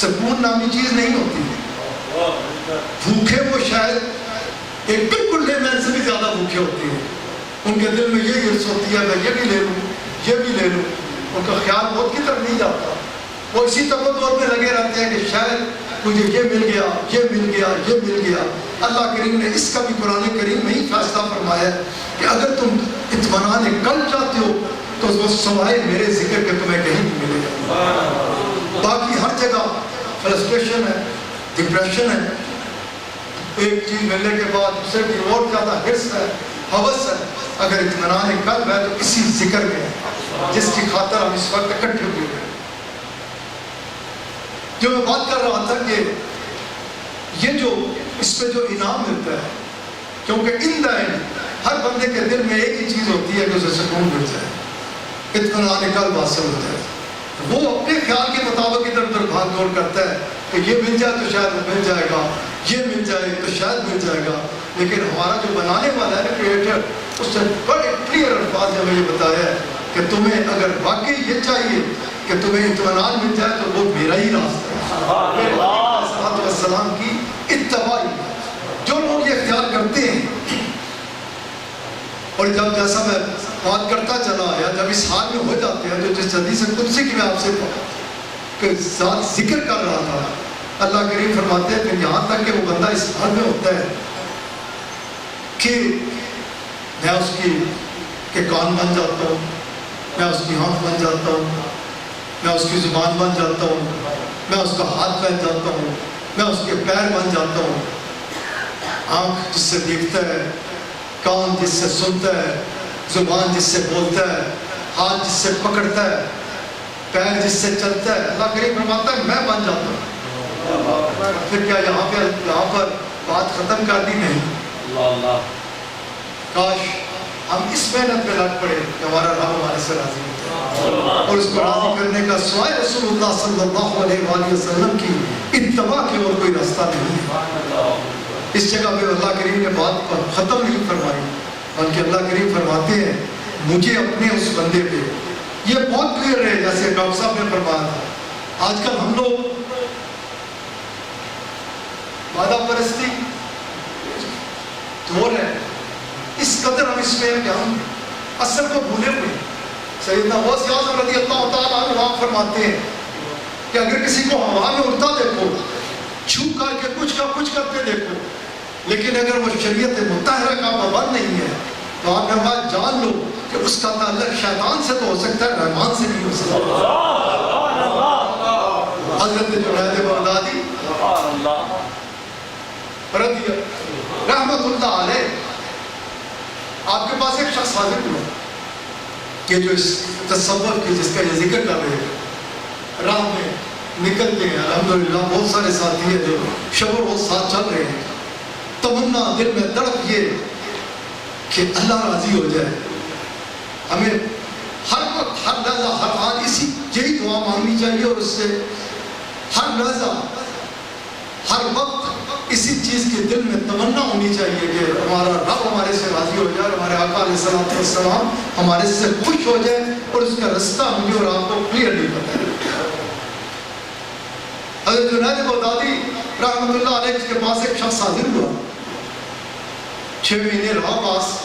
سکون نامی چیز نہیں ہوتی. بھوکے وہ شاید ایک بالکل لے مین سے بھی زیادہ بھوکے ہوتے ہیں. ان کے دل میں یہ ہرس ہوتی ہے میں یہ بھی لے لوں یہ بھی لے لوں. ان کا خیال موت کی طرف نہیں جاتا. وہ اسی تبدور میں لگے رہتے ہیں کہ شاید مجھے یہ مل گیا یہ مل گیا یہ مل گیا. اللہ کریم نے اس کا بھی قرآن کریم میں ہی فیصلہ فرمایا ہے کہ اگر تم اطمینان قلب چاہتے ہو تو وہ سوائے میرے ذکر کے تمہیں کہیں نہیں ملے گا. باقی ہر جگہ فرسٹریشن ہے, ڈپریشن ہے, ایک چیز ملنے کے بعد اسے بھی اور زیادہ حرص ہے, ہوس ہے. اگر اطمینان قلب ہے تو اسی ذکر میں ہے جس کی خاطر ہم اس وقت اکٹھے ہوئے ہیں. جو میں بات کر رہا تھا کہ یہ جو اس پہ جو انعام ملتا ہے, کیونکہ ان دا اینڈ ہر بندے کے دل میں ایک ہی چیز ہوتی ہے کہ اسے سکون مل جائے, اطمینان قلب حاصل ہو جائے. وہ اپنے خیال کے مطابق ادھر ادھر بھاگ دوڑ کرتا ہے کہ یہ مل جائے تو شاید وہ مل جائے گا, یہ مل جائے تو شاید مل جائے گا. لیکن ہمارا جو بنانے والا ہے کریٹر, اس نے بڑے کلیئر الفاظ میں یہ بتایا ہے کہ تمہیں اگر واقعی یہ چاہیے کہ تمہیں اطمینان مل جائے تو وہ میرا ہی راستہ ہے, السلام کی اتباعی. جو لوگ یہ اختیار کرتے ہیں, اور جب جیسا میں بات کرتا چلا آیا جب اس حال میں ہو جاتے ہیں جو جس حدیث قدسی کی میں آپ سے کہ ذات ذکر کر رہا تھا, اللہ کریم فرماتے ہیں کہ یہاں تک کہ وہ بندہ اس حال میں ہوتا ہے کہ میں اس کی کے کان بن جاتا ہوں, میں اس کی آنکھ بن جاتا ہوں, میں اس کی زبان بن جاتا ہوں, میں اس کا ہاتھ بن جاتا ہوں, میں اس کے پیر بن جاتا ہوں. آنکھ جس سے دیکھتا ہے, کان جس سے سنتا ہے, زبان جس سے بولتا ہے, ہاتھ جس سے پکڑتا ہے, پیر جس سے چلتا ہے. اللہ کریم فرماتا ہے میں بن جاتا ہوں. پھر کیا یہاں پر بات ختم کر دی؟ نہیں. کاش ہم اس محنت میں لگ پڑے کہ ہمارا رب ہمارے سے راضی ہوتا ہے, اور اس کو راضی کرنے کا سوائے رسول اللہ صلی اللہ علیہ وآلہ وسلم کی اتباع کی اور کوئی راستہ نہیں ہے. اس جگہ پہ اللہ کریم نے بات پر ختم نہیں فرمائی, بلکہ اللہ کریم فرماتے ہیں مجھے اپنے اس بندے پہ, یہ بہت کلیئر ہے جیسے ڈاکٹر صاحب نے فرمایا تھا. آج کل ہم لوگ وعدہ پرستی دور ہے, اس قدر ہم اس میں ہیں کہ ہم اصل کو بھولے ہوئے. سیدنا غوث اعظم رضی اللہ تعالیٰ عنہ فرماتے ہیں کہ اگر کسی کو ہوا میں اڑتا دیکھو, چھو کر کے کچھ کا کچھ کرتے دیکھو, لیکن اگر وہ شریعت مطہرہ کا پابند نہیں ہے تو آپ نے بات جان لو کہ اس کا تعلق شیطان سے تو ہو سکتا ہے, رحمان سے نہیں ہو سکتا. حضرت جنید بغدادی رحمت اللہ علیہ, آپ کے پاس ایک شخص حاضر ہوا کہ جو اس تصور کی جس کا یہ ذکر کر رہے ہیں, راہ میں نکلتے ہیں الحمدللہ بہت سارے ساتھی ہیں جو شب و روز ساتھ چل رہے ہیں, تمنا دل میں تڑپ یہ کہ اللہ راضی ہو جائے. ہمیں ہر وقت ہر لحظہ ہر حال اسی یہی دعا مانگنی چاہیے, اور اس سے ہر لحظہ ہر وقت اسی چیز کے دل میں تمنا ہونی چاہیے کہ ہمارا رب ہمارے سے راضی ہو جائے, اور ہمارے آقا علیہ السلام ہمارے سے خوش ہو جائے, اور اس کا رستہ مجھے اور آپ کو کلیئرلی پتہ ہے. حضرت جنید بغدادی رحمت اللہ علیہ کے پاس ایک شخص حاضر ہوا, 6 مہینے رہا, پاس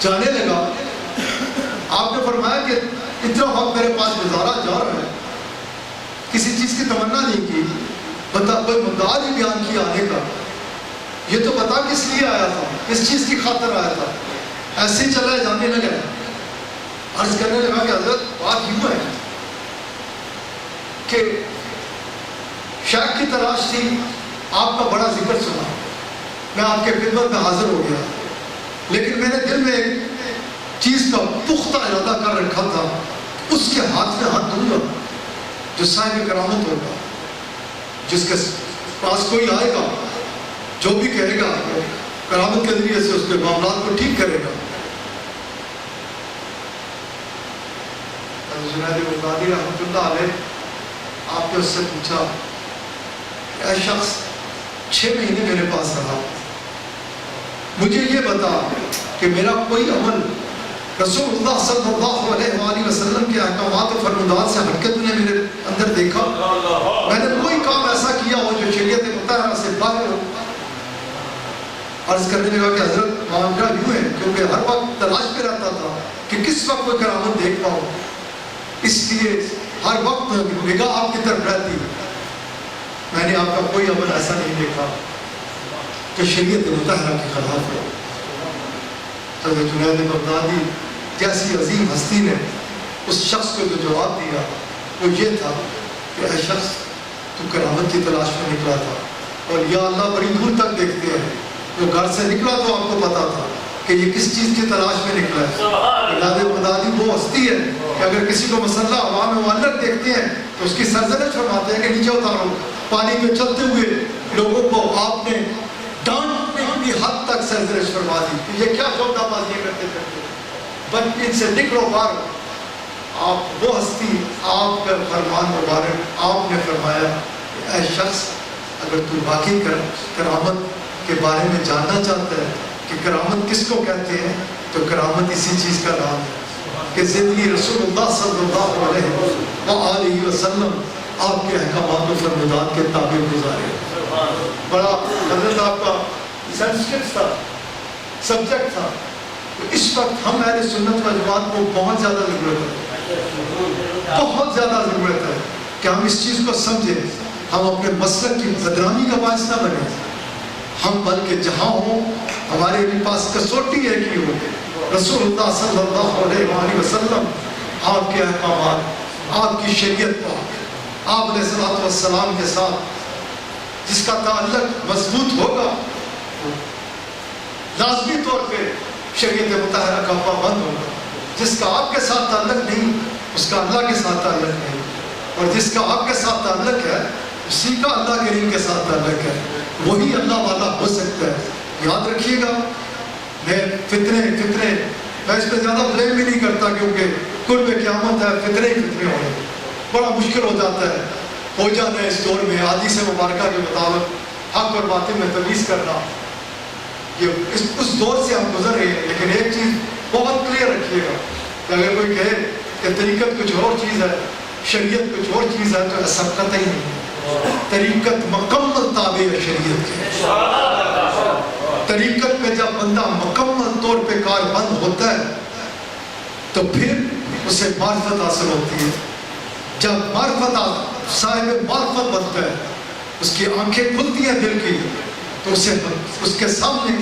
جانے لگا. آپ نے فرمایا کہ اتنا وقت میرے پاس گزارا جا رہا ہے, کسی چیز کی تمنا نہیں کی, بتا کوئی مدعا نہیں بیان کیا آنے کا, یہ تو بتا کس لیے آیا تھا, کس چیز کی خاطر آیا تھا. ایسے ہی چلا جانے لگا, عرض کرنے لگا کہ حضرت بات یوں ہے کہ شیخ کی تلاش تھی, آپ کا بڑا ذکر سنا, میں آپ کے خدمت میں حاضر ہو گیا, لیکن میں نے دل میں ایک چیز کا پختہ ارادہ کر رکھا تھا, اس کے ہاتھ میں ہاتھ دوں گا جو صاحب کرامت ہوگا, جس کے پاس کوئی آئے گا جو بھی کہے گا کرامت کے ذریعے سے اس کے معاملات کو ٹھیک کرے گا. جنید بغدادی رحمۃ اللہ علیہ, آپ نے اس سے پوچھا اے شخص 6 مہینے میرے پاس رہا, مجھے یہ بتا کہ میرا کوئی عمل رسول اللہ صلی اللہ علیہ وآلہ وسلم کے احکامات و فرمودات سے ہٹ کے تو نے میرے اندر دیکھا؟ عرض کرنے لگا کہ حضرت معاملہ یوں ہے، کیونکہ ہر وقت تلاش پہ رہتا تھا کہ کس وقت کوئی کرامت دیکھ پاؤں، اس لیے ہر وقت نگاہ آپ کی طرف رہتی، میں نے آپ کا کوئی عمل ایسا نہیں دیکھا کہ شریعت مطہرہ کے خلاف ہو۔ حضرت جنید بغدادی جیسی عظیم ہستی نے اس شخص کو جو جواب دیا وہ یہ تھا کہ اے شخص، تو کرامت کی تلاش میں نکلا تھا، اور یا اللہ بڑی دور تک دیکھتے ہیں، وہ گھر سے نکلا تو آپ کو پتا تھا کہ یہ کس چیز کی تلاش میں نکلا ہے۔ جنید بغدادی وہ ہستی ہے کہ اگر کسی کو مسلح ہوا میں معلق دیکھتے ہیں تو اس کی سرزنش فرماتے ہیں کہ نیچے اتارو۔ پانی میں چلتے ہوئے لوگوں کو آپ نے ڈانٹنے کی حد تک سرزنش فرما دی کہ یہ کیا شوقہ بازیاں کرتے تھے، بچپن سے نکلو باہر۔ آپ وہ ہستی، آپ کا فرمان مبارک، آپ نے فرمایا کہ اے شخص، اگر تو واقعی کرامت کے بارے میں جاننا چاہتا ہے کہ کرامت کس کو کہتے ہیں، تو کرامت اسی چیز کا نام ہے کہ زندگی رسول اللہ صلی اللہ علیہ وسلم آپ کے احکامات و فرمودات کے تابع گزارے۔ بڑا حضرت آپ کا سنسکرت تھا، سبجیکٹ تھا، تو اس وقت ہم اہل سنت و جماعت کو بہت زیادہ ضرورت ہے، بہت زیادہ ضرورت ہے کہ ہم اس چیز کو سمجھیں، ہم اپنے مسلک کی بدنامی کا باعث نہ بنیں، ہم بلکہ جہاں ہوں ہمارے پاس کسوٹی ہے کہ ہو رسول اللہ صلی اللہ علیہ وسلم، آپ کے احکامات، آپ کی شریعت پر، آپ علیہ الصلوۃ والسلام کے ساتھ جس کا تعلق مضبوط ہوگا لازمی طور پہ شریعت مطہرہ کا پابند ہوگا۔ جس کا آپ کے ساتھ تعلق نہیں، اس کا اللہ کے ساتھ تعلق نہیں، اور جس کا آپ کے ساتھ تعلق ہے اسی کا اللہ کریم کے ساتھ تعلق ہے، وہی اللہ والا ہو سکتا ہے۔ یاد رکھیے گا، میں اس پہ زیادہ بلیم بھی نہیں کرتا، کیونکہ قرب قیامت ہے، فتنے ہوئے، بڑا مشکل ہو جاتا ہے ہو جانا ہے اس دور میں حدیث مبارکہ کے مطابق حق اور باطل میں تمیز کرنا۔ یہ اس دور سے ہم گزر رہے ہیں، لیکن ایک چیز بہت کلیئر رکھیے گا کہ اگر کوئی کہے کہ طریقت کچھ اور چیز ہے، شریعت کچھ اور چیز ہے، تو ایسا قطعی نہیں ہے۔ طریقت مکمل تابع ہے شریعت کے۔ طریقت پہ جب بندہ مکمل طور پہ کاربند ہوتا ہے تو پھر اسے معرفت حاصل ہوتی ہے۔ جب معرفت صاحب معرفت بنتا ہے، اس کی آنکھیں کھلتی ہیں دل کی، تو اس کے سامنے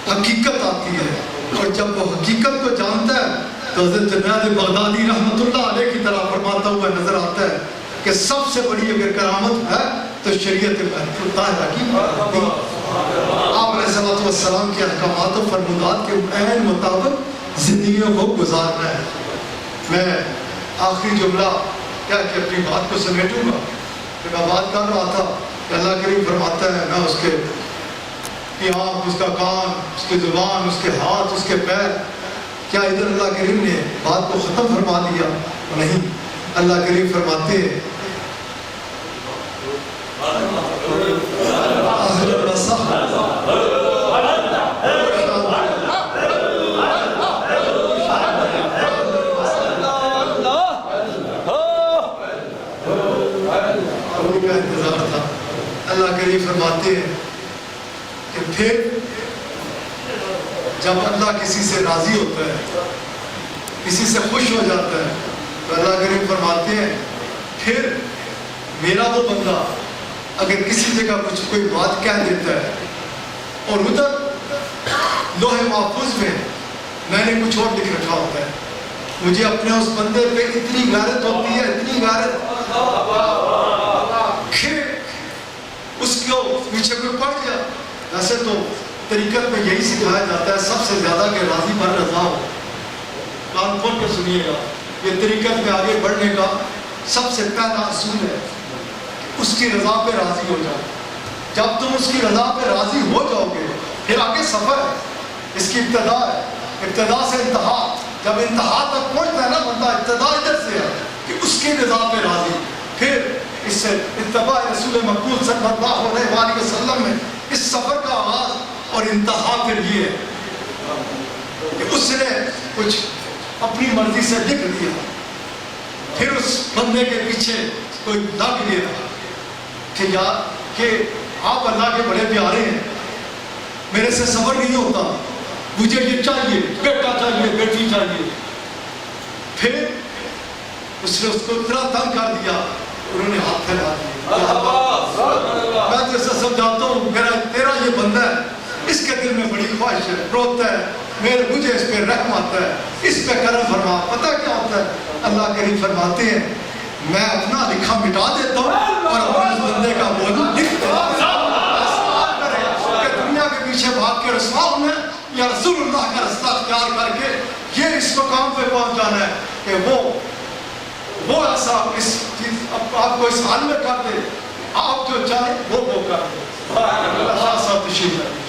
حقیقت آتی ہے، اور جب وہ حقیقت کو جانتا ہے تو حضرت جنید بغدادی رحمۃ اللہ علیہ کی طرح فرماتا ہوا نظر آتا ہے کہ سب سے بڑی اگر کرامت ہے تو شریعت مطہرہ کی پابندی۔ آپ علیہ الصلوۃ والسلام کے احکامات و فرمودات کے عین مطابق زندگیوں کو گزارنا ہے۔ میں آخری جملہ کیا کہ اپنی بات کو سمیٹوں گا کہ میں بات کر رہا تھا کہ اللہ کریم فرماتا ہے میں اس کی آنکھ، اس کا کان، اس کی زبان، اس کے ہاتھ، اس کے پیر، کیا ادھر اللہ کریم نے بات کو ختم فرما دیا؟ نہیں، اللہ کریم فرماتے ہیں انتظار تھا۔ اللہ کریم فرماتے ہیں کہ پھر جب اللہ کسی سے راضی ہوتا ہے، کسی سے خوش ہو جاتا ہے، تو اللہ کریم فرماتے ہیں پھر میرا وہ بندہ اگر کسی جگہ کچھ کوئی بات کہہ دیتا ہے اور ادھر لوح محفوظ میں نے کچھ اور لکھ رکھا ہوتا ہے، مجھے اپنے اس بندے پہ اتنی غیرت ہوتی ہے، اتنی غیرت کہ اس کو پیچھے کوئی پڑ گیا۔ ویسے تو طریقت میں یہی سکھایا جاتا ہے سب سے زیادہ کہ راضی پر رضا ہو۔ کان کھول کے سنیے گا، یہ طریقت میں آگے بڑھنے کا سب سے پہلا اصول ہے کہ اس کی رضا پہ راضی ہو جاؤ۔ جب تم اس کی رضا پہ راضی ہو جاؤ گے پھر آگے سفر ہے، اس کی ابتدا ہے، ابتدا سے انتہا۔ جب انتہا تک پہنچتا ہے نا بندہ، ابتدا ادھر سے ہے کہ اس کی رضا پہ راضی، پھر اس سے اتباع رسول مقبول صلی اللہ علیہ وسلم میں اس سفر کا آغاز اور انتہا پھر یہ ہے کہ اس نے کچھ اپنی مرضی سے لکھ دیا، پھر اس بندے کے پیچھے کوئی لگ گیا کہ یار کہ آپ اللہ کے بڑے پیارے ہیں، میرے سے صبر نہیں ہوتا, مجھے یہ چاہیے, بیٹا چاہیے, بیٹی چاہیے. پھر اس نے اس کو اتنا تنگ کر دیا, انہوں نے ہاتھ پھیلا دیے. میں جیسے سمجھاتا ہوں, تیرا یہ بندہ ہے, اس کے دل میں بڑی خواہش ہے, روتا ہے, مجھے اس پہ رحم آتا ہے, اس پہ کرم فرما. پتہ کیا ہوتا ہے, اللہ کریم فرماتے ہیں میں اپنا لکھا مٹا دیتا ہوں اور اپنے اس بندے کا بوجھ لکھ دیتا ہوں. کہ دنیا کے پیچھے بھاگ کے رسوا ہونا ہے یا رسول اللہ کا رستہ اختیار کر کے یہ اس مقام پہ پہنچ جانا ہے کہ وہ ایسا اس چیز آپ کو اس حال میں کر دے, آپ جو چاہیں وہ کر دے. اللہ شاہ صاحب تشریف لائیں.